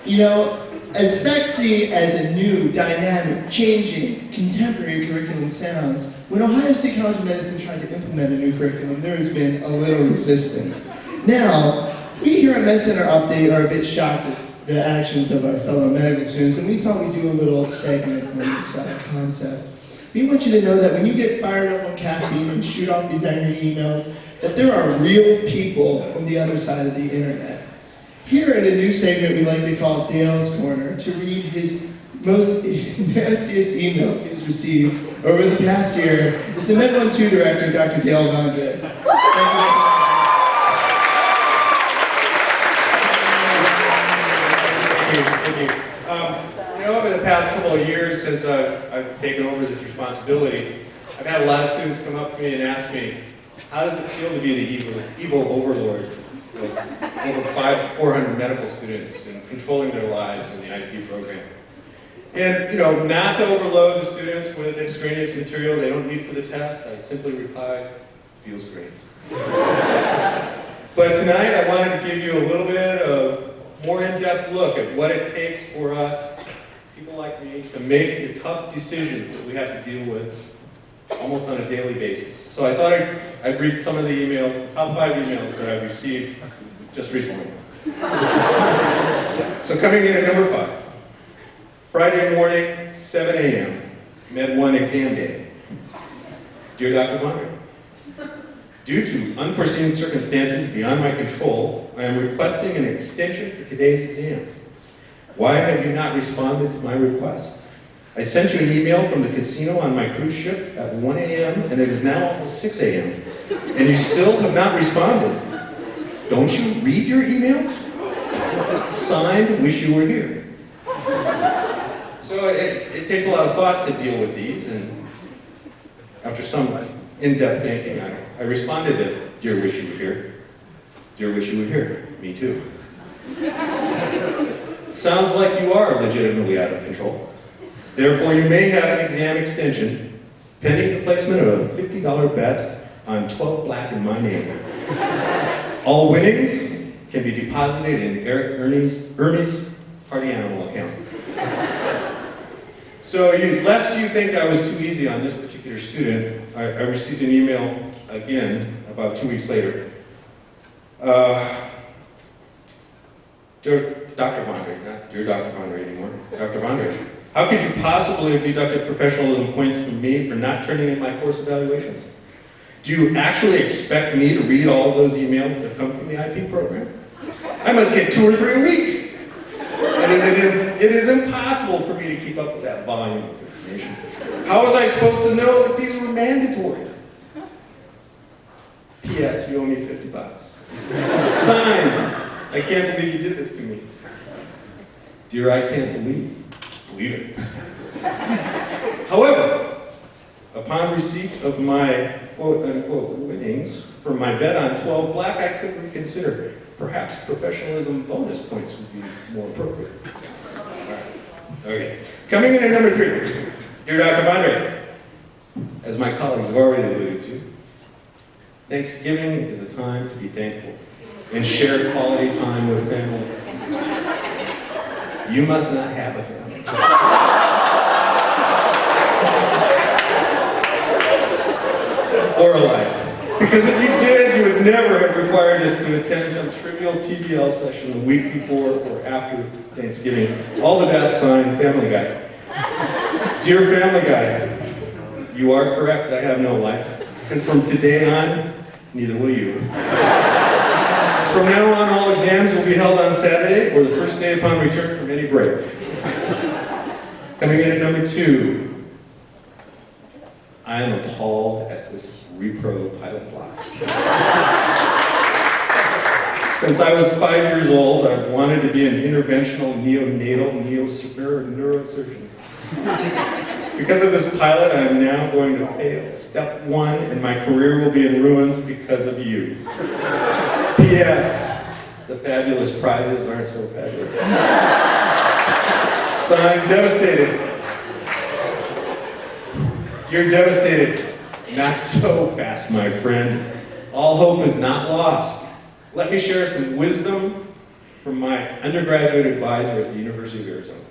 You know, as sexy as a new, dynamic, changing, contemporary curriculum sounds, when Ohio State College of Medicine tried to implement a new curriculum, there has been a little resistance. Now, we here at Medcenter Update are a bit shocked at the actions of our fellow medical students, and we thought we'd do a little segment on this concept. We want you to know that when you get fired up on caffeine and shoot off these angry emails, that there are real people on the other side of the internet. Here in a new segment we like to call Dale's Corner, to read his most nastiest emails he has received over the past year, is the Med12 director, Dr. Dale Vondre. Thank you. Over the past couple of years since I've taken over this responsibility, I've had a lot of students come up to me and ask me, how does it feel to be the evil overlord of over 400 medical students and controlling their lives in the IP program? And, not to overload the students with extraneous material they don't need for the test, I simply reply, feels great. But tonight I wanted to give you a little bit of more in-depth look at what it takes for us, people like me, to make the tough decisions that we have to deal with almost on a daily basis. So I thought I'd read some of the emails, the top 5 emails that I've received just recently. So coming in at number 5, Friday morning, 7 a.m., Med 1 exam day. Dear Dr. Vondre, due to unforeseen circumstances beyond my control, I am requesting an extension for today's exam. Why have you not responded to my request? I sent you an email from the casino on my cruise ship at 1 a.m. and it is now almost 6 a.m. and you still have not responded. Don't you read your emails? Signed, wish you were here. So it takes a lot of thought to deal with these, and after some in-depth thinking, I responded to, dear wish you were here. Dear wish you were here. Me too. Sounds like you are legitimately out of control. Therefore, you may have an exam extension pending the placement of a $50 bet on 12 black in my name. All winnings can be deposited in Eric Ernie's party animal account. So, lest you think I was too easy on this particular student, I received an email again about 2 weeks later. Dr. Vondre, not dear Dr. Vondre anymore. Dr. Vondre, how could you possibly have deducted professionalism points from me for not turning in my course evaluations? Do you actually expect me to read all of those emails that come from the IP program? I must get 2 or 3 a week. And it is impossible for me to keep up with that volume of information. How was I supposed to know that these were mandatory? P.S. You owe me $50. Signed. I can't believe you did this to me. Dear, I can't believe it. However, upon receipt of my quote-unquote winnings from my bet on 12 black, I could reconsider. Perhaps professionalism bonus points would be more appropriate. All right. Okay. Coming in at number 3. Dear Dr. Vondre, as my colleagues have already alluded to, Thanksgiving is a time to be thankful and share quality time with family. You must not have a family. Or a life. Because if you did, you would never have required us to attend some trivial TBL session the week before or after Thanksgiving. All the best, signed, Family Guy. Dear Family Guy, you are correct, I have no life. And from today on, neither will you. From now on, all exams will be held on Saturday or the first day upon return from any break. Coming in at number 2. I am appalled at this repro pilot block. Since I was 5 years old, I've wanted to be an interventional neonatal neurosurgeon. Because of this pilot, I am now going to fail step 1, and my career will be in ruins because of you. P.S. The fabulous prizes aren't so fabulous. Signed, devastated. You're devastated. Not so fast, my friend. All hope is not lost. Let me share some wisdom from my undergraduate advisor at the University of Arizona.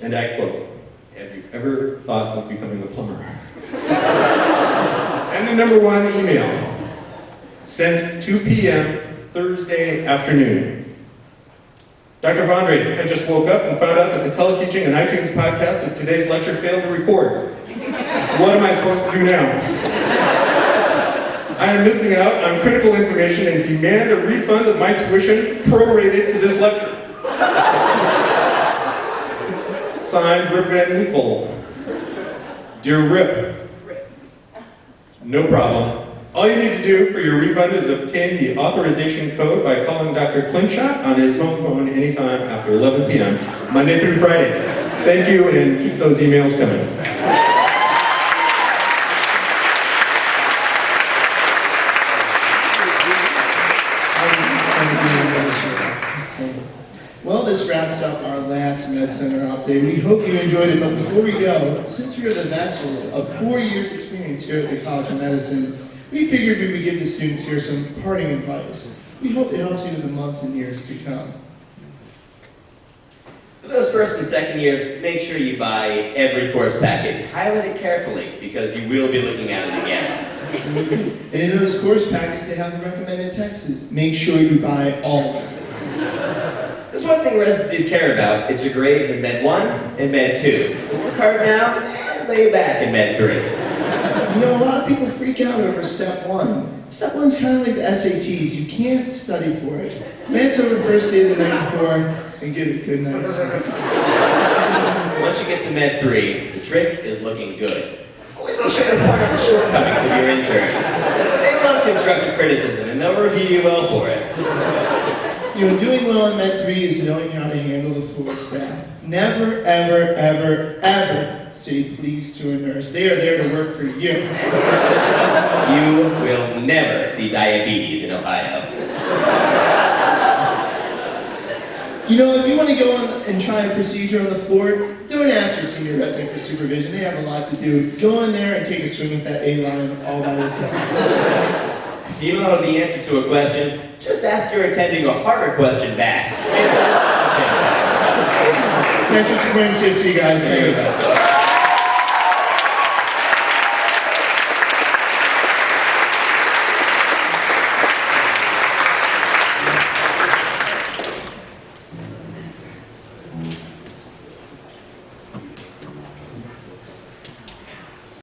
And I quote, "Have you ever thought of becoming a plumber?" And the number one email, sent 2 p.m. Thursday afternoon. Dr. Vondre, I just woke up and found out that the Teleteaching and iTunes podcast of today's lecture failed to record. What am I supposed to do now? I am missing out on critical information and demand a refund of my tuition prorated to this lecture. Signed, Rip Van Winkle. Dear Rip, no problem. All you need to do for your refund is obtain the authorization code by calling Dr. Clinshot on his home phone anytime after 11 p.m., Monday through Friday. Thank you, and keep those emails coming. Well, this wraps up our last Medcenter update. We hope you enjoyed it, but before we go, since we are the vessels of 4 years' experience here at the College of Medicine, we figured we would give the students here some parting advice. We hope it helps you in the months and years to come. For those first and second years, make sure you buy every course packet. Highlight it carefully, because you will be looking at it again. And in those course packets, they have the recommended texts. Make sure you buy all of them. There's one thing residencies care about. It's your grades in Med 1 and Med 2. So work hard now, and lay back in Med 3. You know, a lot of people freak out over Step 1. Step 1's kind of like the SATs. You can't study for it. Glance over first day the night before and give it a good night's sleep. Once you get to Med 3, the trick is looking good. Always make sure to point out the shortcomings of your intern. They love constructive criticism, and they'll review you well for it. You know, doing well in Med 3 is knowing how to handle the floor staff. Never, ever, ever, ever say please to a nurse. They are there to work for you. You will never see diabetes in Ohio. You know, if you want to go on and try a procedure on the floor, don't ask your senior resident for supervision. They have a lot to do. Go in there and take a swing with that A-line all by yourself. If you don't know the answer to a question, just ask your attending a harder question back. Thanks for bringing. See you guys. Thank you.